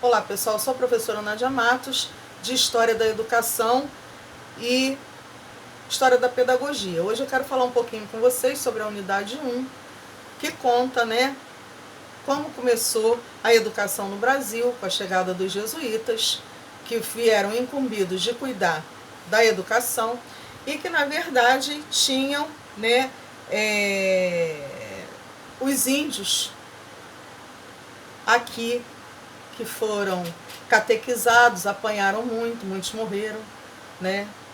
Olá pessoal, sou a professora Nádia Matos, de História da Educação e História da Pedagogia. Hoje eu quero falar um pouquinho com vocês sobre a unidade 1, que conta, como começou a educação no Brasil com a chegada dos jesuítas, que vieram incumbidos de cuidar da educação e que na verdade tinham, os índios aqui que foram catequizados, apanharam muito, muitos morreram,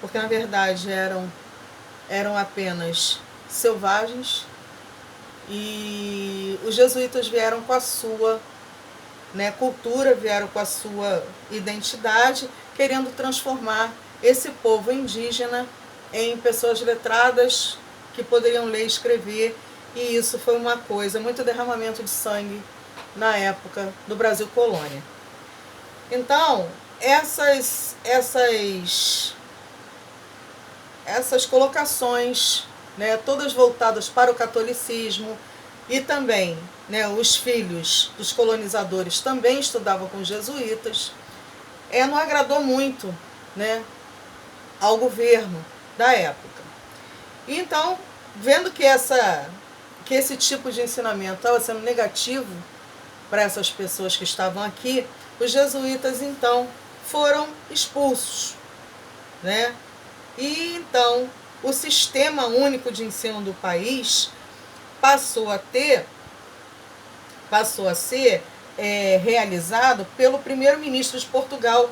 porque na verdade eram apenas selvagens, e os jesuítas vieram com a sua cultura, vieram com a sua identidade, querendo transformar esse povo indígena em pessoas letradas que poderiam ler e escrever, e isso foi uma coisa, muito derramamento de sangue na época do Brasil colônia. Então, essas colocações, todas voltadas para o catolicismo, e também os filhos dos colonizadores também estudavam com os jesuítas, não agradou muito ao governo da época. E então, vendo que esse tipo de ensinamento estava sendo negativo para essas pessoas que estavam aqui, os jesuítas então foram expulsos, E então o sistema único de ensino do país passou a ser realizado pelo primeiro-ministro de Portugal,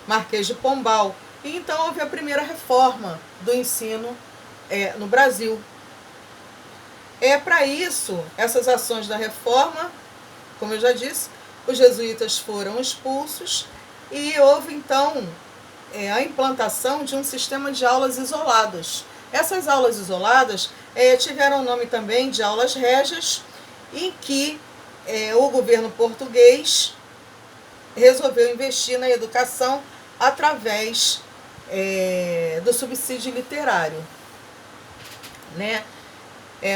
Marquês de Pombal. E então houve a primeira reforma do ensino no Brasil. Para isso, essas ações da reforma, como eu já disse, os jesuítas foram expulsos e houve então a implantação de um sistema de aulas isoladas. Essas aulas isoladas tiveram o nome também de aulas régias, em que o governo português resolveu investir na educação através do subsídio literário,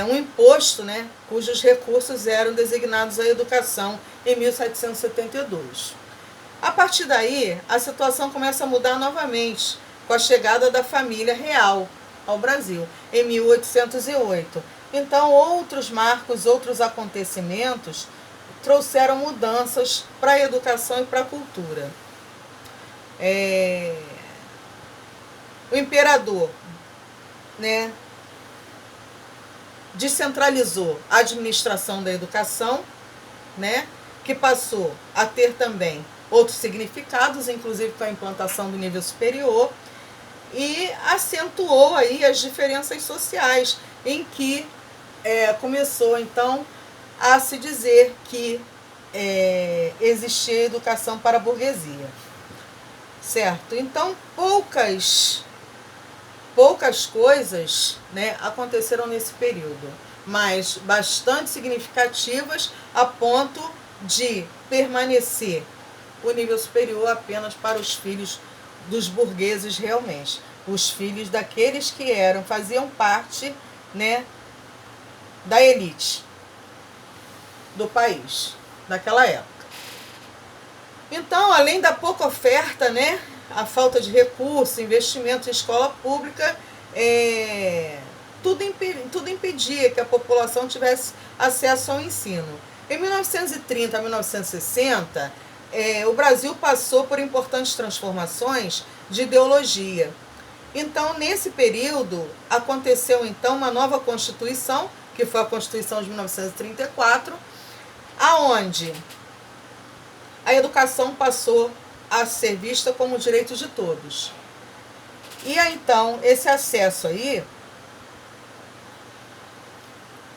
um imposto, cujos recursos eram designados à educação em 1772. A partir daí, a situação começa a mudar novamente com a chegada da família real ao Brasil, em 1808. Então, outros marcos, outros acontecimentos trouxeram mudanças para a educação e para a cultura. O imperador, descentralizou a administração da educação, que passou a ter também outros significados, inclusive com a implantação do nível superior, e acentuou aí as diferenças sociais, em que começou então a se dizer que existia educação para a burguesia, certo? Então poucas coisas aconteceram nesse período, mas bastante significativas, a ponto de permanecer o nível superior apenas para os filhos dos burgueses realmente, os filhos daqueles que faziam parte da elite do país naquela época. Então, além da pouca oferta, a falta de recursos, investimento em escola pública, tudo impedia que a população tivesse acesso ao ensino. Em 1930 a 1960, o Brasil passou por importantes transformações de ideologia. Então, nesse período, aconteceu então uma nova Constituição, que foi a Constituição de 1934, aonde a educação passou a ser vista como direito de todos. E aí, então, esse acesso aí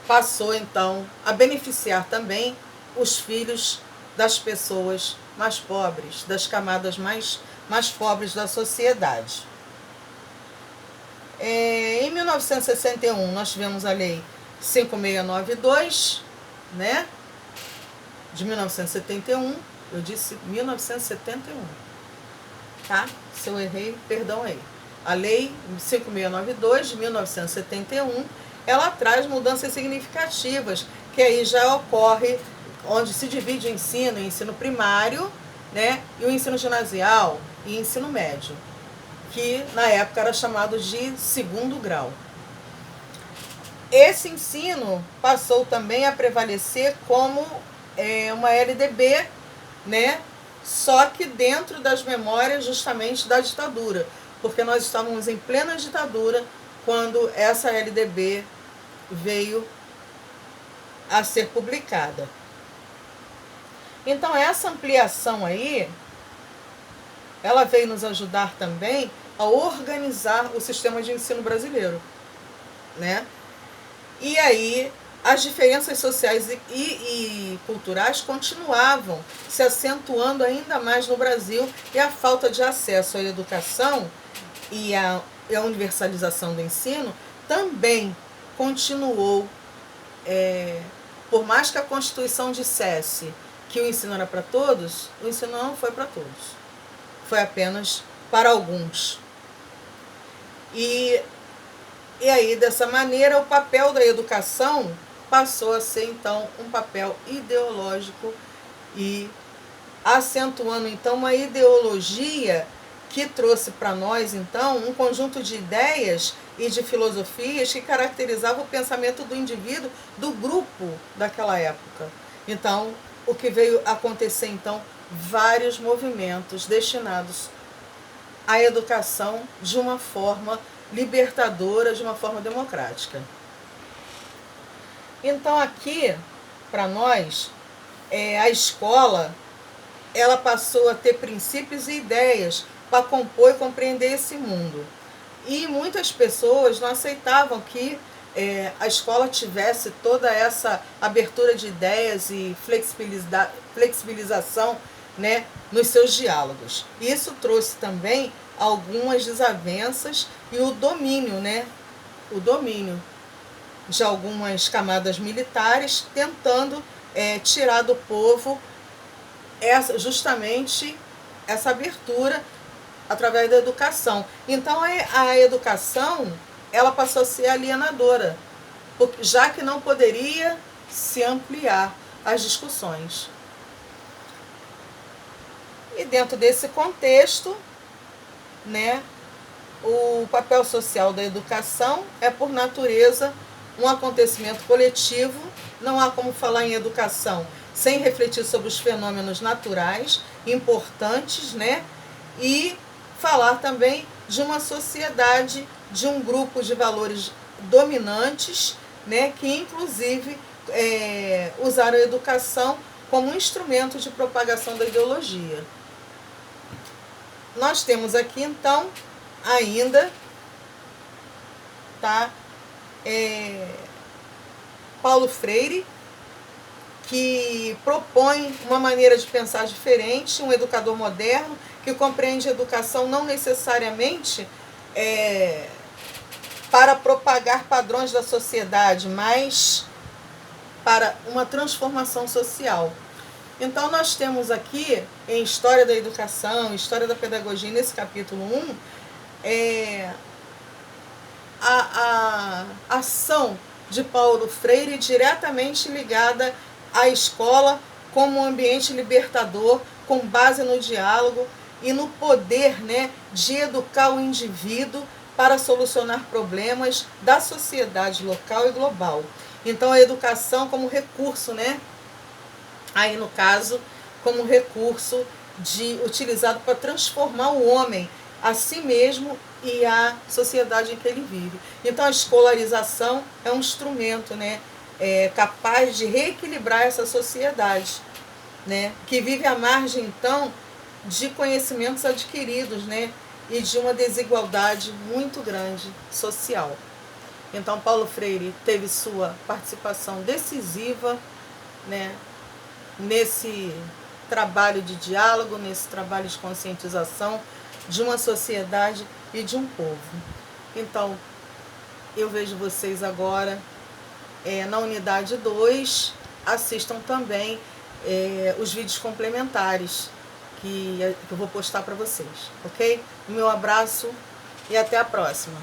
passou então a beneficiar também os filhos das pessoas mais pobres, das camadas mais pobres da sociedade. Em 1961, nós tivemos a Lei 5692, de 1971, eu disse 1971, tá? Se eu errei, perdão aí. A Lei 5692, de 1971, ela traz mudanças significativas, que aí já ocorre onde se divide o ensino primário, né, e o ensino ginasial e ensino médio, que na época era chamado de segundo grau. Esse ensino passou também a prevalecer como uma LDB, né, só que dentro das memórias justamente da ditadura, porque nós estávamos em plena ditadura quando essa LDB veio a ser publicada. Então essa ampliação aí, ela veio nos ajudar também a organizar o sistema de ensino brasileiro, né? E aí as diferenças sociais e culturais continuavam se acentuando ainda mais no Brasil, e a falta de acesso à educação e a universalização do ensino também continuou. Por mais que a Constituição dissesse que o ensino era para todos, o ensino não foi para todos. Foi apenas para alguns. E aí, dessa maneira, o papel da educação passou a ser, então, um papel ideológico e acentuando, então, uma ideologia que trouxe para nós, então, um conjunto de ideias e de filosofias que caracterizava o pensamento do indivíduo, do grupo daquela época. Então, o que veio acontecer, então, vários movimentos destinados à educação de uma forma libertadora, de uma forma democrática. Então, aqui, para nós, a escola, ela passou a ter princípios e ideias para compor e compreender esse mundo. E muitas pessoas não aceitavam que a escola tivesse toda essa abertura de ideias e flexibilização, né, nos seus diálogos. Isso trouxe também algumas desavenças e o domínio, né, de algumas camadas militares tentando tirar do povo justamente essa abertura através da educação. Então a educação, ela passou a ser alienadora, já que não poderia se ampliar as discussões. E dentro desse contexto, né, o papel social da educação é, por natureza, um acontecimento coletivo. Não há como falar em educação sem refletir sobre os fenômenos naturais importantes, né, e falar também de uma sociedade, de um grupo de valores dominantes, né, que inclusive usaram a educação como um instrumento de propagação da ideologia. Nós temos aqui, então, ainda, tá, Paulo Freire, que propõe uma maneira de pensar diferente, um educador moderno, que compreende a educação não necessariamente para propagar padrões da sociedade, mas para uma transformação social. Então, nós temos aqui, em História da Educação, História da Pedagogia, nesse capítulo 1, a ação de Paulo Freire diretamente ligada à escola como um ambiente libertador, com base no diálogo e no poder, né, de educar o indivíduo para solucionar problemas da sociedade local e global. Então, a educação como recurso, né, aí no caso, como recurso utilizado para transformar o homem a si mesmo e a sociedade em que ele vive. Então a escolarização é um instrumento, né, capaz de reequilibrar essa sociedade, né, que vive à margem, então, de conhecimentos adquiridos, né, e de uma desigualdade muito grande social. Então Paulo Freire teve sua participação decisiva, né, nesse trabalho de diálogo, nesse trabalho de conscientização de uma sociedade e de um povo. Então, eu vejo vocês agora na unidade 2, assistam também os vídeos complementares que eu vou postar para vocês, ok? O meu abraço e até a próxima.